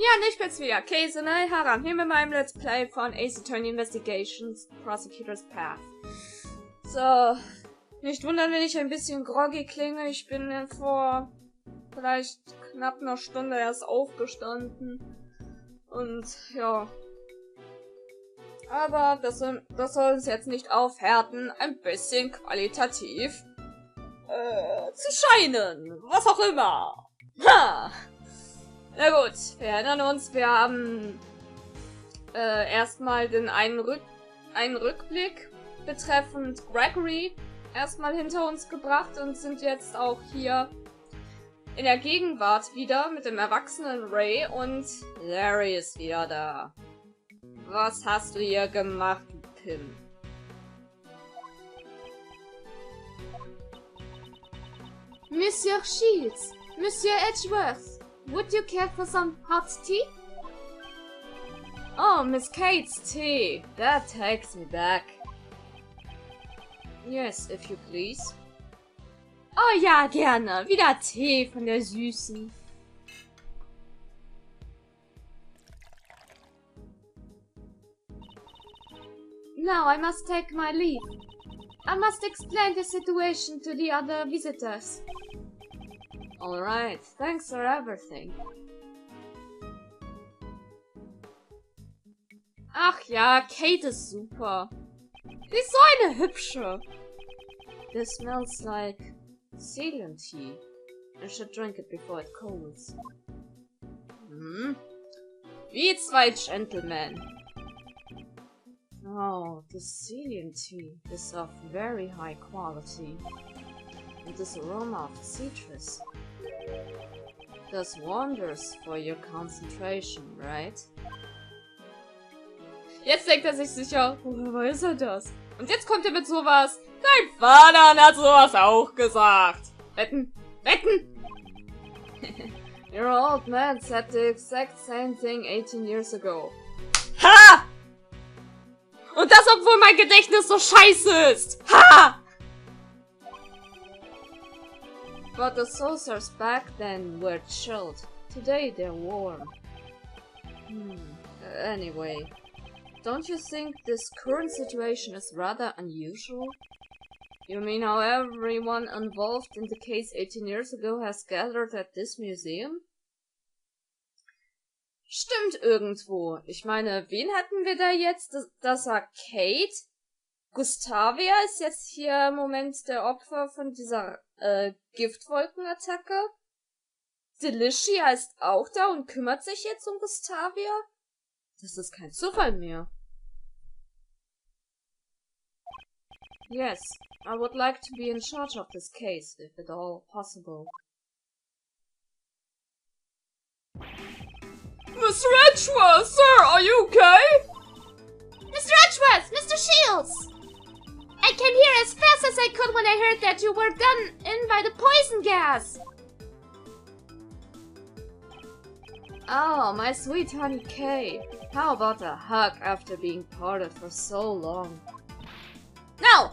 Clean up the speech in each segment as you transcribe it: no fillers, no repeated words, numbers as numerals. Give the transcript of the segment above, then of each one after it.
Ja, ich bin's wieder, Konsole, heran, hier mit meinem Let's Play von Ace Attorney Investigations, Prosecutor's Path. So, nicht wundern, wenn ich ein bisschen groggy klinge, ich bin vor vielleicht knapp einer Stunde erst aufgestanden. Und, ja. Aber das soll uns jetzt nicht aufhärten, ein bisschen qualitativ zu scheinen, was auch immer. Ha! Na gut, wir erinnern uns, wir haben erstmal den einen Rückblick betreffend Gregory erstmal hinter uns gebracht und sind jetzt auch hier in der Gegenwart wieder mit dem erwachsenen Ray und Larry ist wieder da. Was hast du hier gemacht, Pim? Monsieur Shields, Monsieur Edgeworth. Would you care for some hot tea? Oh, Miss Kate's tea. That takes me back. Yes, if you please. Oh ja, gerne. Wieder Tee von der Süßen. Now I must take my leave. I must explain the situation to the other visitors. Alright, thanks for everything. Ach ja, Kate ist super. Die ist so eine hübsche. This smells like Ceylon tea. I should drink it before it cools. Wie zwei Gentlemen. Oh, the Ceylon tea is of very high quality. And this aroma of citrus does wonders for your concentration, right? Jetzt denkt er sich sicher, woher weiß er das? Und jetzt kommt er mit sowas. Dein Vater hat sowas auch gesagt. Wetten? Wetten? Your old man said the exact same thing 18 years ago. Ha! Und das, obwohl mein Gedächtnis so scheiße ist. Ha! But the saucers back then were chilled. Today they're warm. Anyway, don't you think this current situation is rather unusual? You mean how everyone involved in the case 18 years ago has gathered at this museum? Stimmt irgendwo. Ich meine, wen hatten wir da jetzt? Das war Kate. Gustavia ist jetzt hier im Moment der Opfer von dieser Giftwolkenattacke. Delicia ist auch da und kümmert sich jetzt um Gustavia. Das ist kein Zufall mehr. Yes, I would like to be in charge of this case, if at all possible. Mr. Edgeworth, sir, are you okay? Mr. Edgeworth! Mr. Shields! I came here as fast as I could when I heard that you were done in by the poison gas! Oh, my sweet honey Kay. How about a hug after being parted for so long? No!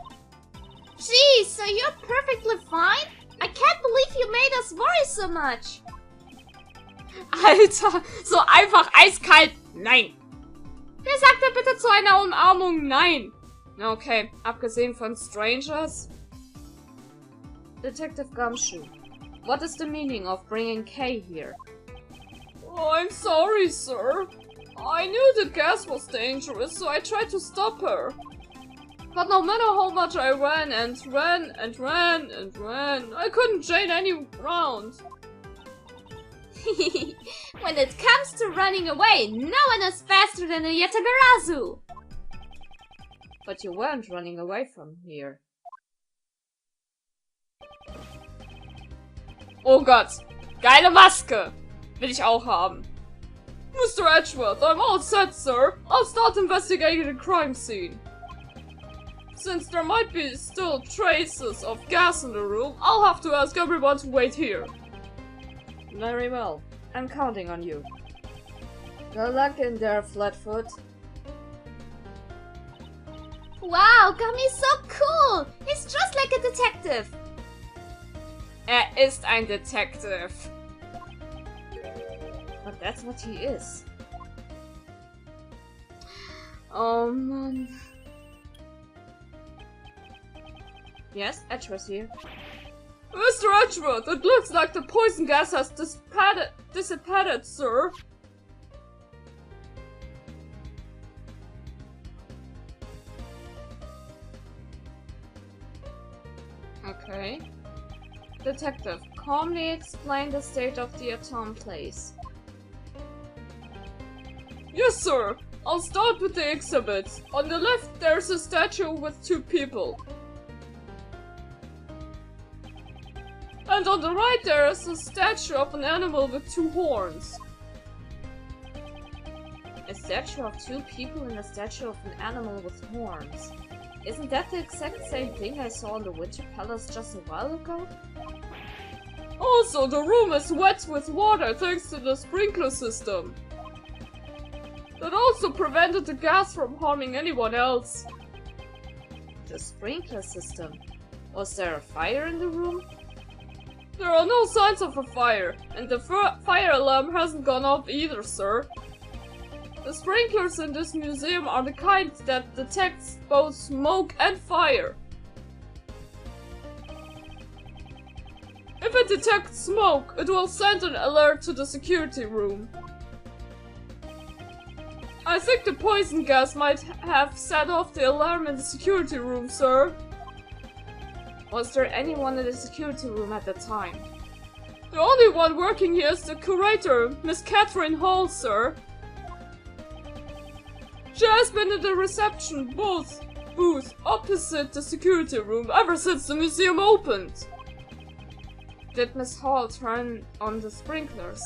Jeez, so you're perfectly fine? I can't believe you made us worry so much! Alter, so einfach eiskalt nein! Wer sagt denn bitte zu einer Umarmung nein? Okay, abgesehen von Strangers. Detective Gumshoe, what is the meaning of bringing Kay here? Oh, I'm sorry, sir. I knew the gas was dangerous, so I tried to stop her. But no matter how much I ran and ran and ran and ran, I couldn't gain any ground. When it comes to running away, no one is faster than a Yatagarazu! But you weren't running away from here. Oh Gott! Geile Maske! Will ich auch haben. Mr. Edgeworth, I'm all set, sir. I'll start investigating the crime scene. Since there might be still traces of gas in the room, I'll have to ask everyone to wait here. Very well. I'm counting on you. Good luck in there, Flatfoot. Wow, Gummy's so cool! He's just like a detective! Er ist ein Detective. But that's what he is. Oh man. Yes, Edgeworth here. Mr. Edgeworth, it looks like the poison gas has dissipated, sir. Okay. Detective, calmly explain the state of the atom place. Yes, sir. I'll start with the exhibits. On the left, there's a statue with 2 people. And on the right, there's a statue of an animal with 2 horns. A statue of 2 people and a statue of an animal with horns. Isn't that the exact same thing I saw in the Winter Palace just a while ago? Also, the room is wet with water thanks to the sprinkler system. That also prevented the gas from harming anyone else. The sprinkler system? Was there a fire in the room? There are no signs of a fire, and the fire alarm hasn't gone off either, sir. The sprinklers in this museum are the kind that detects both smoke and fire. If it detects smoke, it will send an alert to the security room. I think the poison gas might have set off the alarm in the security room, sir. Was there anyone in the security room at the time? The only one working here is the curator, Miss Catherine Hall, sir. She has been in the reception booth opposite the security room ever since the museum opened. Did Miss Hall turn on the sprinklers?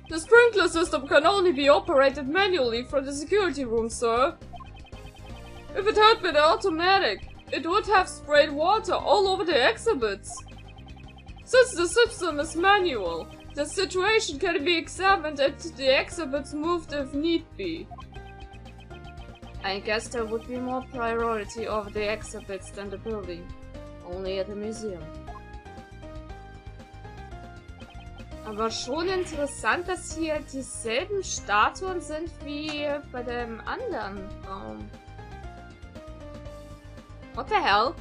The sprinkler system can only be operated manually from the security room, sir. If it had been automatic, it would have sprayed water all over the exhibits. Since the system is manual, the situation can be examined and the exhibits moved if need be. I guess there would be more priority over the exhibits than the building. Only at the museum. Aber schon interessant, dass hier dieselben Statuen sind wie bei dem anderen Raum. What the hell?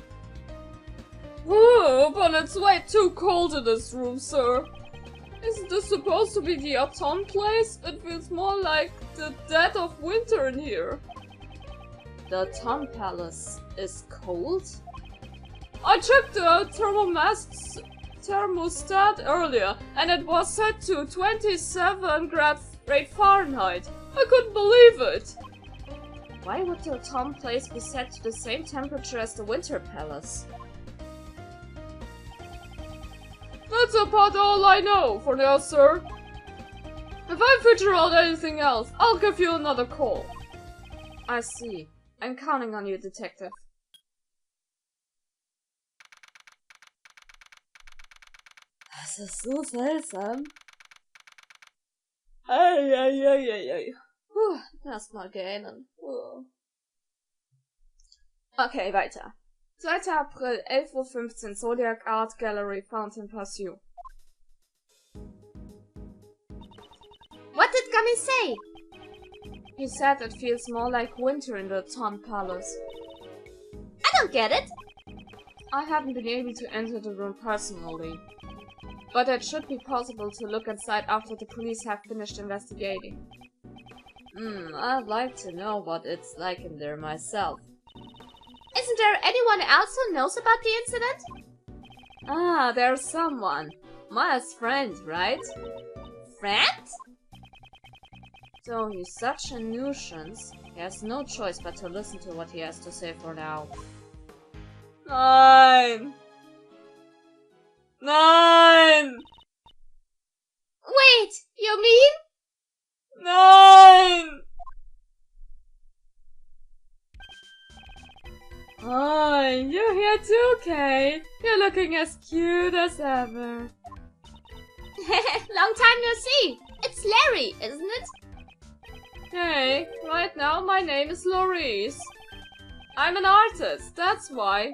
Oh, but it's way too cold in this room, sir. Isn't this supposed to be the autumn place? It feels more like the dead of winter in here. The Autumn Palace is cold? I checked the thermostat earlier, and it was set to 27 grade Fahrenheit. I couldn't believe it. Why would the Autumn place be set to the same temperature as the Winter Palace? That's about all I know for now, sir. If I figure out anything else, I'll give you another call. I see. I'm counting on you, Detective. Das ist so seltsam. Ei. Erstmal gähnen. Okay, weiter. 2. April, 11:15 Uhr, Zodiac Art Gallery, Fountain Pursuit. What did Gummy say? He said it feels more like winter in the Autumn Palace. I don't get it. I haven't been able to enter the room personally, but it should be possible to look inside after the police have finished investigating. I'd like to know what it's like in there myself. Isn't there anyone else who knows about the incident? Ah, there's someone. Maya's friend, right? Friend? So he's such a nuisance, he has no choice but to listen to what he has to say for now. Nein! Wait, you mean? Nein! Oh, you're here too, Kay. You're looking as cute as ever. Long time no see. It's Larry, isn't it? Hey, right now my name is Laurice. I'm an artist, that's why.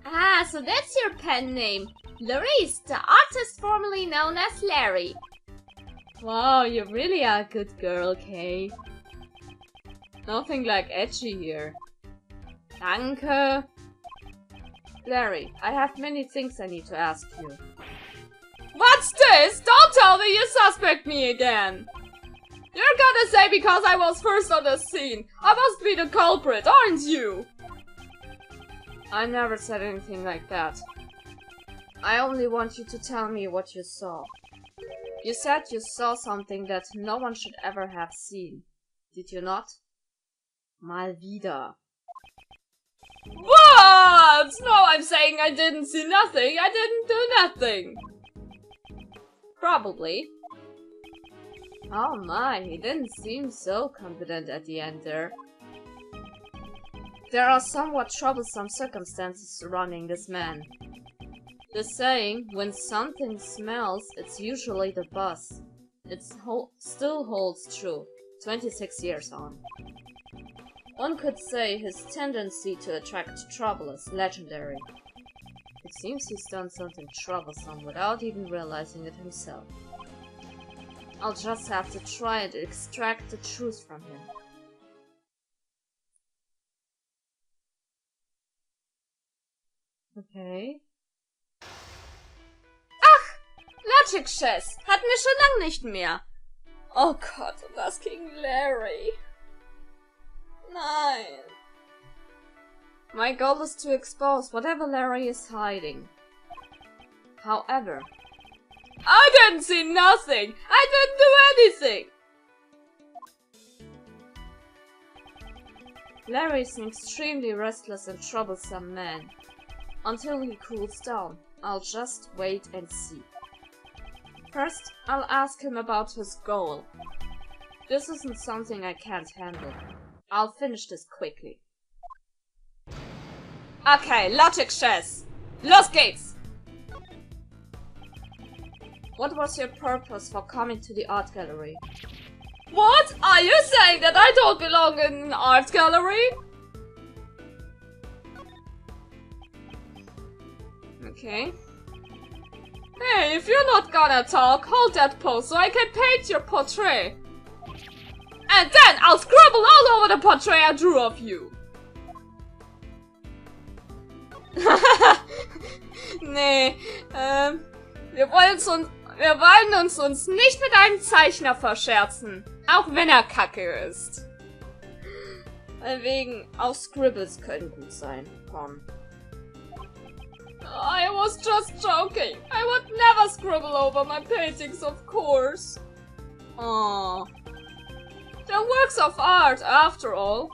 Ah, so that's your pen name. Laurice, the artist formerly known as Larry. Wow, you really are a good girl, Kay. Nothing like edgy here. Danke. Larry, I have many things I need to ask you. What's this? Don't tell me you suspect me again! You're gonna say because I was first on the scene, I must be the culprit, aren't you? I never said anything like that. I only want you to tell me what you saw. You said you saw something that no one should ever have seen. Did you not? Mal wieder. What? No, I'm saying I didn't see nothing. I didn't do nothing. Probably. Oh my, he didn't seem so confident at the end there. There are somewhat troublesome circumstances surrounding this man. The saying, when something smells, it's usually the boss. It still holds true, 26 years on. One could say his tendency to attract trouble is legendary. It seems he's done something troublesome without even realizing it himself. I'll just have to try and extract the truth from him. Okay. Ach! Logic Chess! Hatten wir schon lange nicht mehr. Oh Gott, und das gegen Larry. Nein. My goal is to expose whatever Larry is hiding. However, I didn't see nothing! I didn't do anything! Larry is an extremely restless and troublesome man. Until he cools down, I'll just wait and see. First, I'll ask him about his goal. This isn't something I can't handle. I'll finish this quickly. Okay, Logic Chess! Los geht's! What was your purpose for coming to the art gallery? What? Are you saying that I don't belong in an art gallery? Okay. Hey, if you're not gonna talk, hold that pose so I can paint your portrait. And then I'll scribble all over the portrait I drew of you. Nee, wir wollen uns nicht mit einem Zeichner verscherzen. Auch wenn er kacke ist. Wegen, auch Scribbles können gut sein. Komm. I was just joking. I would never scribble over my paintings, of course. Aww. They're works of art, after all.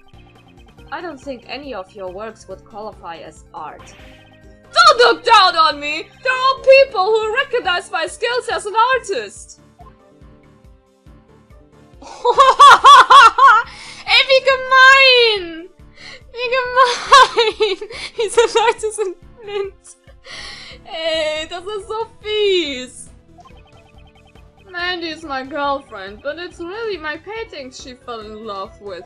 I don't think any of your works would qualify as art. Don't look down on me! They're all people who recognize my skills as an artist! Ey, wie gemein! Wie gemein! Diese Leute sind blind. Ey, das ist so fies. Mandy's my girlfriend, but it's really my paintings she fell in love with.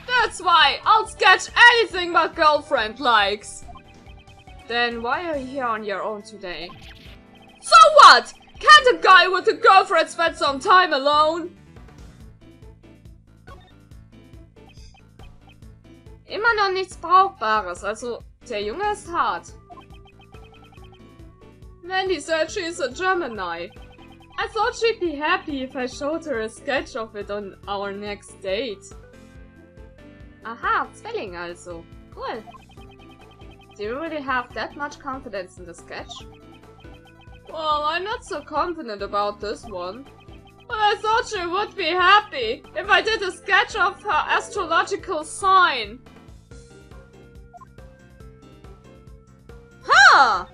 That's why I'll sketch anything my girlfriend likes. Then why are you here on your own today? So what? Can't a guy with a girlfriend spend some time alone? Immer noch nichts Brauchbares, also der Junge ist hart. Mandy said she's a Gemini. I thought she'd be happy if I showed her a sketch of it on our next date. Aha, Zwilling also. Cool. Do you really have that much confidence in the sketch? Well, I'm not so confident about this one. But I thought she would be happy if I did a sketch of her astrological sign. Huh!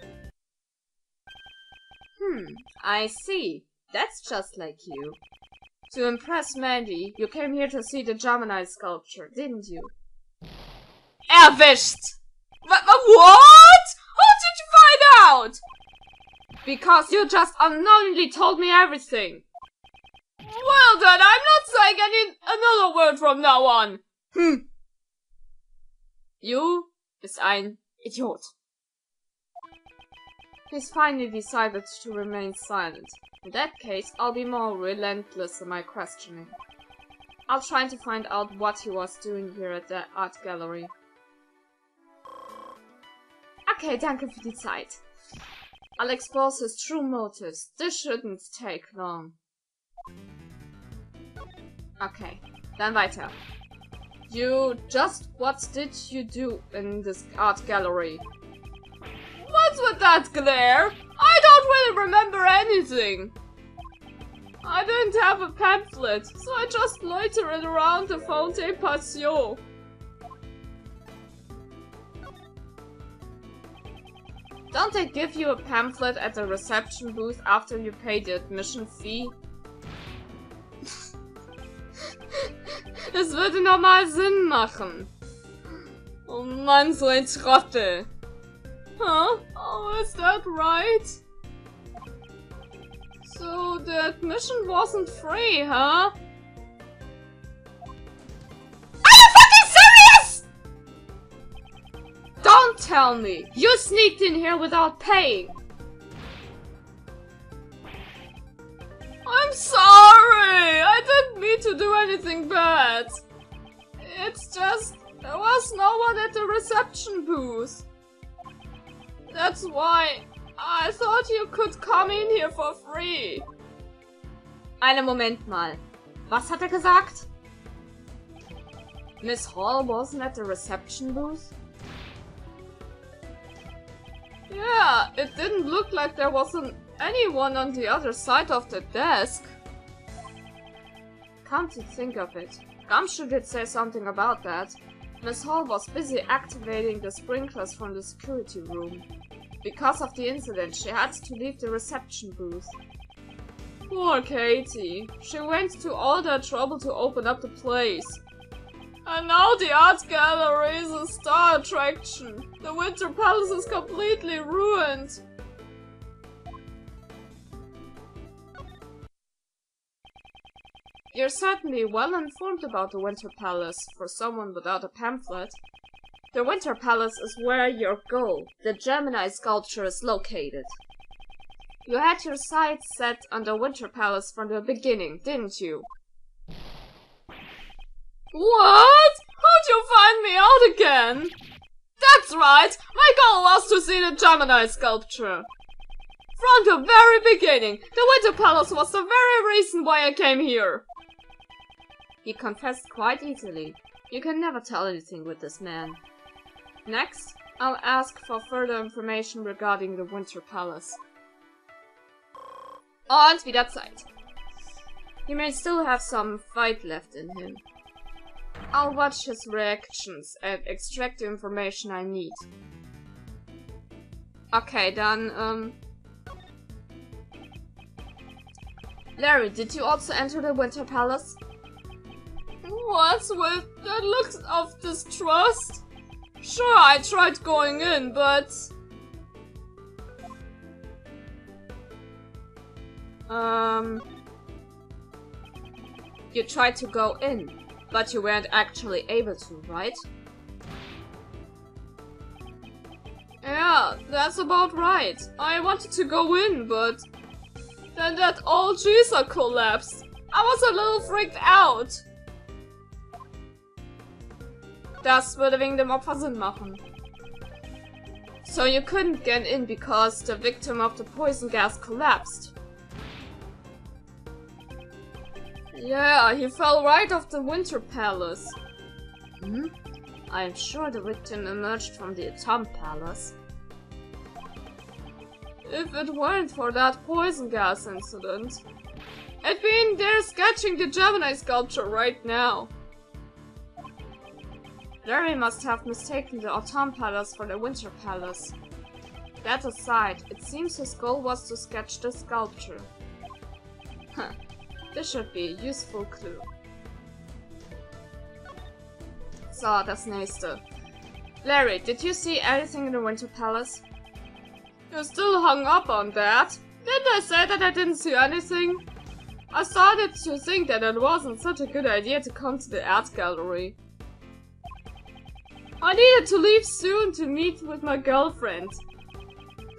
I see. That's just like you. To impress Mandy, you came here to see the Gemini sculpture, didn't you? Erwischt! What? How did you find out? Because you just unknowingly told me everything. Well then, I'm not saying another word from now on. You bist ein Idiot. He's finally decided to remain silent. In that case, I'll be more relentless in my questioning. I'll try to find out what he was doing here at the art gallery. Okay, danke für die Zeit. I'll expose his true motives. This shouldn't take long. Okay, dann weiter. What did you do in this art gallery? What's with that glare? I don't really remember anything. I didn't have a pamphlet, so I just loitered around the Fonte Patio. Don't they give you a pamphlet at the reception booth after you pay the admission fee? Es würde normal Sinn machen. Oh Mann, so ein Trottel. Huh? Oh, is that right? So, the admission wasn't free, huh? Are you fucking serious?! Don't tell me! You sneaked in here without paying! I'm sorry! I didn't mean to do anything bad. It's just, there was no one at the reception booth. That's why I thought you could come in here for free. Einen Moment mal. Was hat er gesagt? Miss Hall wasn't at the reception booth? Yeah, it didn't look like there wasn't anyone on the other side of the desk. Come to think of it, Gumshoe did say something about that. Miss Hall was busy activating the sprinklers from the security room. Because of the incident, she had to leave the reception booth. Poor Katie. She went to all that trouble to open up the place. And now the art gallery is a star attraction. The Winter Palace is completely ruined. You're certainly well informed about the Winter Palace for someone without a pamphlet. The Winter Palace is where your goal, the Gemini sculpture, is located. You had your sights set on the Winter Palace from the beginning, didn't you? What? How'd you find me out again? That's right! My goal was to see the Gemini sculpture. From the very beginning, the Winter Palace was the very reason why I came here. He confessed quite easily. You can never tell anything with this man. Next, I'll ask for further information regarding the Winter Palace. Und wieder Zeit. He may still have some fight left in him. I'll watch his reactions and extract the information I need. Okay, dann, Larry, did you also enter the Winter Palace? What's with that look of distrust? Sure, I tried going in, but... You tried to go in, but you weren't actually able to, right? Yeah, that's about right. I wanted to go in, but... Then that old geyser collapsed. I was a little freaked out. Das würde wegen dem Opfer Sinn machen. So you couldn't get in because the victim of the poison gas collapsed. Yeah, he fell right off the Winter Palace. Hmm? I'm sure the victim emerged from the Atom Palace. If it weren't for that poison gas incident, I'd be in there sketching the Gemini sculpture right now. Larry must have mistaken the Autumn Palace for the Winter Palace. That aside, it seems his goal was to sketch the sculpture. Huh. This should be a useful clue. So, das nächste. Larry, did you see anything in the Winter Palace? You're still hung up on that? Didn't I say that I didn't see anything? I started to think that it wasn't such a good idea to come to the art gallery. I needed to leave soon to meet with my girlfriend.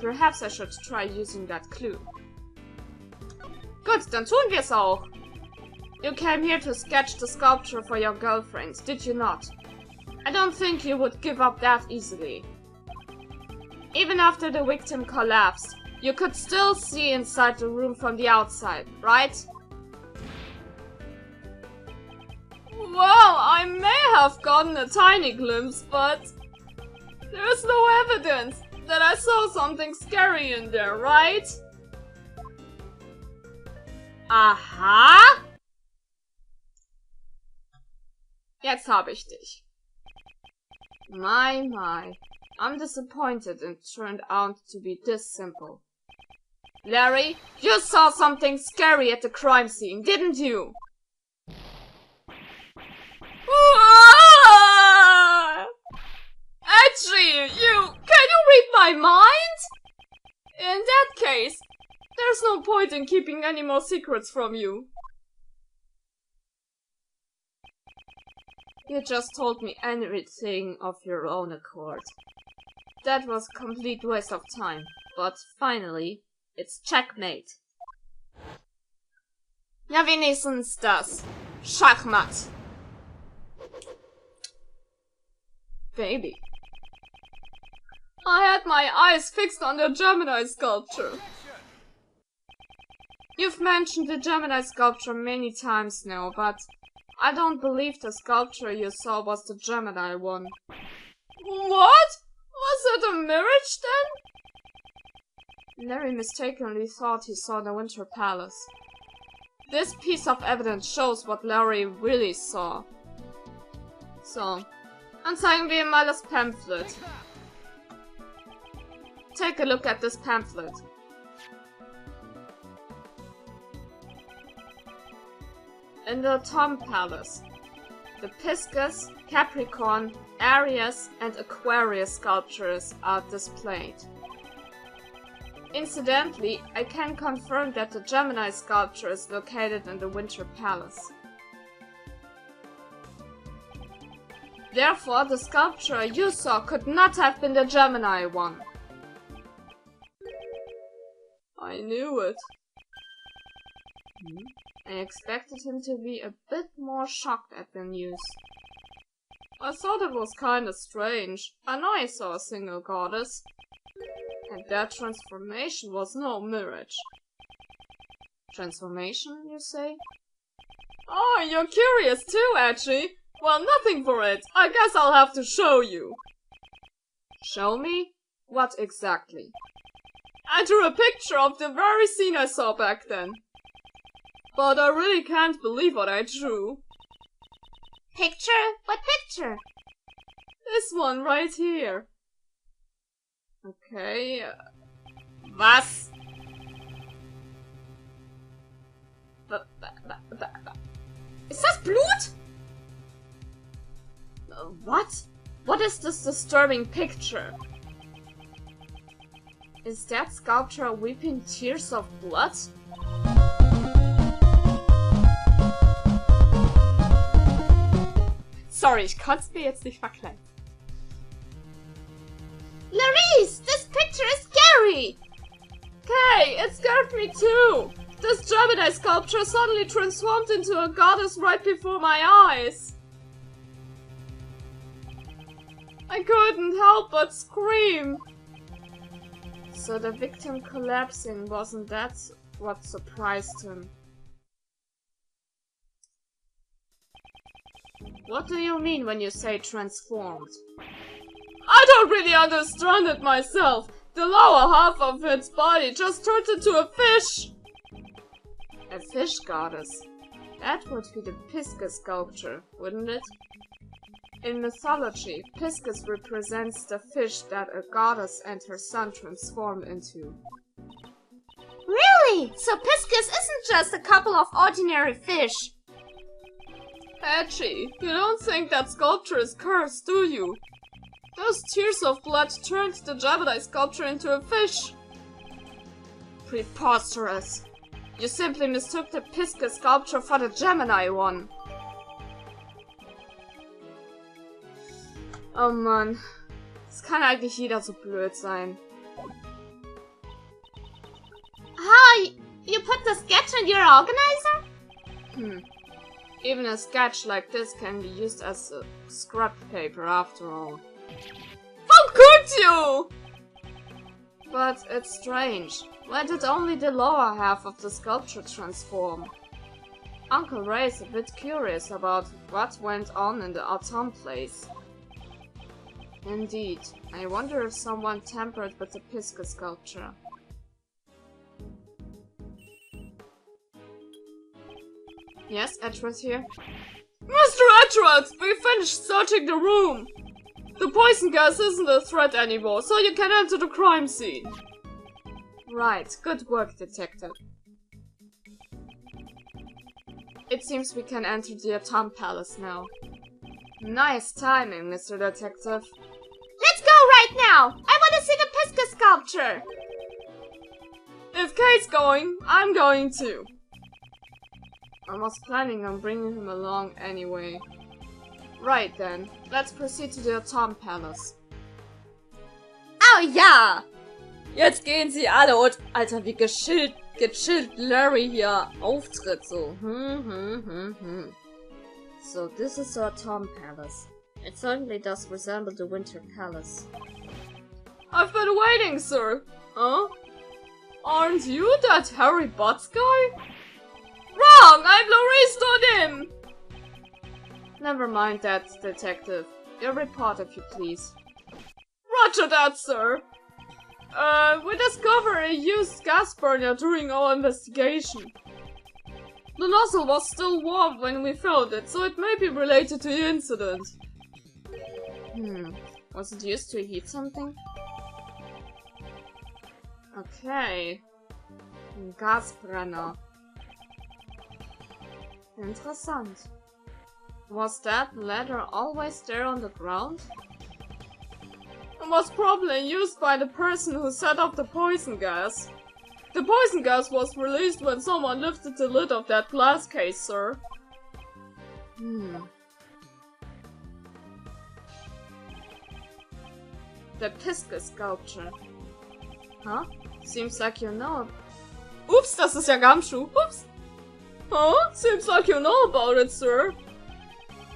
Perhaps I should try using that clue. Gut, dann tun wir's auch. You came here to sketch the sculpture for your girlfriend, did you not? I don't think you would give up that easily. Even after the victim collapsed, you could still see inside the room from the outside, right? Well, I may have gotten a tiny glimpse, but there's no evidence that I saw something scary in there, right? Aha! Jetzt hab ich dich. My. I'm disappointed it turned out to be this simple. Larry, you saw something scary at the crime scene, didn't you? Actually, can you read my mind? In that case, there's no point in keeping any more secrets from you. You just told me everything of your own accord. That was a complete waste of time, but finally, it's checkmate. Ja, wenigstens das. Schachmatt. Baby. I had my eyes fixed on the Gemini sculpture. You've mentioned the Gemini sculpture many times now, but I don't believe the sculpture you saw was the Gemini one. What? Was it a mirage then? Larry mistakenly thought he saw the Winter Palace. This piece of evidence shows what Larry really saw. So, dann zeigen wir ihm mal das Pamphlet. Take a look at this pamphlet. In the Tom Palace, the Pisces, Capricorn, Aries, and Aquarius sculptures are displayed. Incidentally, I can confirm that the Gemini sculpture is located in the Winter Palace. Therefore, the sculpture you saw could not have been the Gemini one. I knew it. I expected him to be a bit more shocked at the news. I thought it was kinda strange. I know I saw a single goddess. And that transformation was no mirage. Transformation, you say? Oh, you're curious too, Edgy. Well, nothing for it. I guess I'll have to show you. Show me? What exactly? I drew a picture of the very scene I saw back then. But I really can't believe what I drew. Picture? What picture? This one right here. Okay. Was? Ist das Blut? What? What is this disturbing picture? Is that sculpture weeping tears of blood? Sorry, ich konnte es mir jetzt nicht verkleiden. Laurice, this picture is scary! Okay, it scared me too! This Gemini sculpture suddenly transformed into a goddess right before my eyes. I couldn't help but scream. So the victim collapsing, wasn't that what surprised him? What do you mean when you say transformed? I don't really understand it myself. The lower half of its body just turned into a fish. A fish goddess? That would be the Pisces sculpture, wouldn't it? In mythology, Pisces represents the fish that a goddess and her son transform into. Really? So Pisces isn't just a couple of ordinary fish? Edgy, you don't think that sculpture is cursed, do you? Those tears of blood turned the Gemini sculpture into a fish. Preposterous. You simply mistook the Pisces sculpture for the Gemini one. Oh Mann. Es kann eigentlich jeder so blöd sein. So, you put the sketch in your organizer? Even a sketch like this can be used as a scrap paper after all. How could you? But it's strange. Why did only the lower half of the sculpture transform? Uncle Ray's a bit curious about what went on in the autumn place. Indeed, I wonder if someone tampered with the Pisca sculpture. Yes, Edgeworth here? Mr. Edgeworth, we finished searching the room! The poison gas isn't a threat anymore, so you can enter the crime scene. Right, good work, Detective. It seems we can enter the Autumn Palace now. Nice timing, Mr. Detective. Let's go right now! I want to see the Pisca sculpture! If Kate's going, I'm going too. I was planning on bringing him along anyway. Right then, let's proceed to the Autumn Palace. Oh ja! Jetzt gehen sie alle und... Alter, wie gechillt Larry hier auftritt so. So this is the Autumn Palace. It certainly does resemble the Winter Palace. I've been waiting, sir. Huh? Aren't you that Harry Butts guy? Wrong! I'm Laurie Stodim! Never mind that, Detective. Your report, if you please. Roger that, sir. We discovered a used gas burner during our investigation. The nozzle was still warm when we found it, so it may be related to the incident. Was it used to heat something? Okay. Gasbrenner. Interessant. Was that ladder always there on the ground? It was probably used by the person who set off the poison gas. The poison gas was released when someone lifted the lid of that glass case, sir. The Pisca sculpture. Huh? Seems like you know. Oops, das ist ja Gamschuh. Oops. Huh? Seems like you know about it, sir.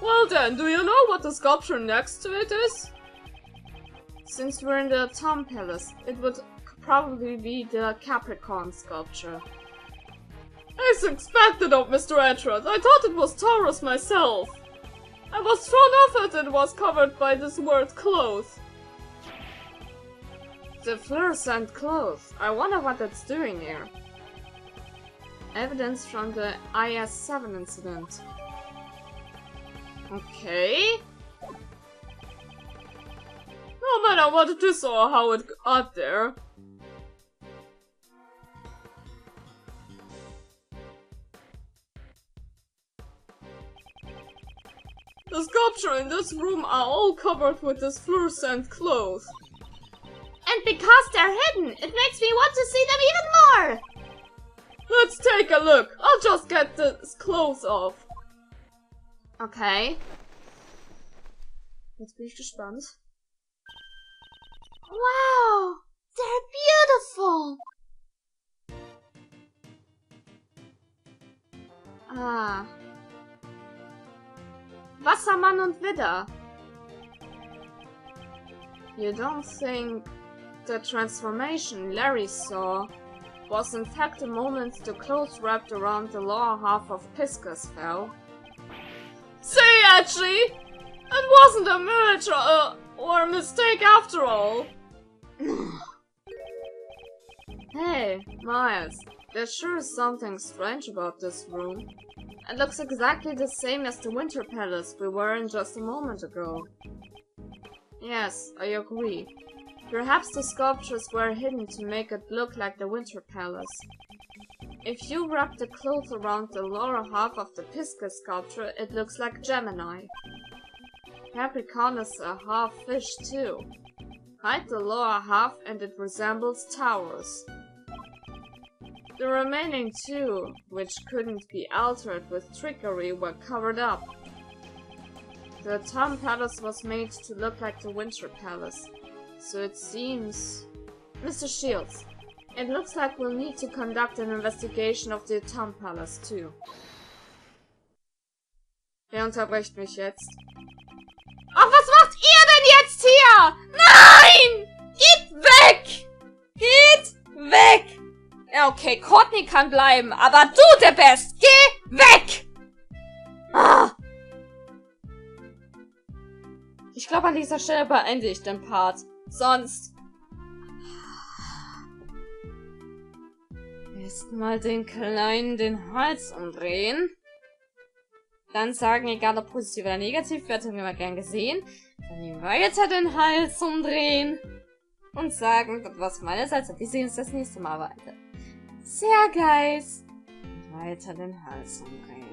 Well then, do you know what the sculpture next to it is? Since we're in the Autumn Palace, it would probably be the Capricorn sculpture. As expected of Mr. Edgeworth, I thought it was Taurus myself. I was thrown off it was covered by this word cloth. The fluorescent cloth. I wonder what it's doing here. Evidence from the IS-7 incident. Okay. No matter what it is or how it got there. The sculptures in this room are all covered with this fluorescent cloth. And because they're hidden, it makes me want to see them even more! Let's take a look. I'll just get this clothes off. Okay. Jetzt bin ich gespannt. Wow! They're beautiful! Ah. Wassermann und Widder. You don't think the transformation Larry saw was in fact the moment the clothes wrapped around the lower half of Pisca's fell? See, actually, it wasn't a merge or a mistake after all. Hey, Miles, there sure is something strange about this room. It looks exactly the same as the Winter Palace we were in just a moment ago. Yes, I agree. Perhaps the sculptures were hidden to make it look like the Winter Palace. If you wrap the cloth around the lower half of the Pisca sculpture, it looks like Gemini. Capricorn is a half fish too. Hide the lower half and it resembles Taurus. The remaining two, which couldn't be altered with trickery, were covered up. The Autumn Palace was made to look like the Winter Palace, so it seems... Mr. Shields, It looks like we'll need to conduct an investigation of the Town Palace too. Wer unterbricht mich jetzt? Ach, was macht ihr denn jetzt hier? Nein! Geht weg! Geht weg! Ja, okay, Courtney kann bleiben, aber du, der Best, geh weg! Ah! Ich glaube, an dieser Stelle beende ich den Part. Sonst... Erstmal den Kleinen den Hals umdrehen. Dann sagen, egal ob positiv oder negativ, Bewertung immer gern gesehen. Dann ihm weiter den Hals umdrehen. Und sagen, was meinerseits, wir sehen uns das nächste Mal weiter. Sehr geil. Und weiter den Hals umdrehen.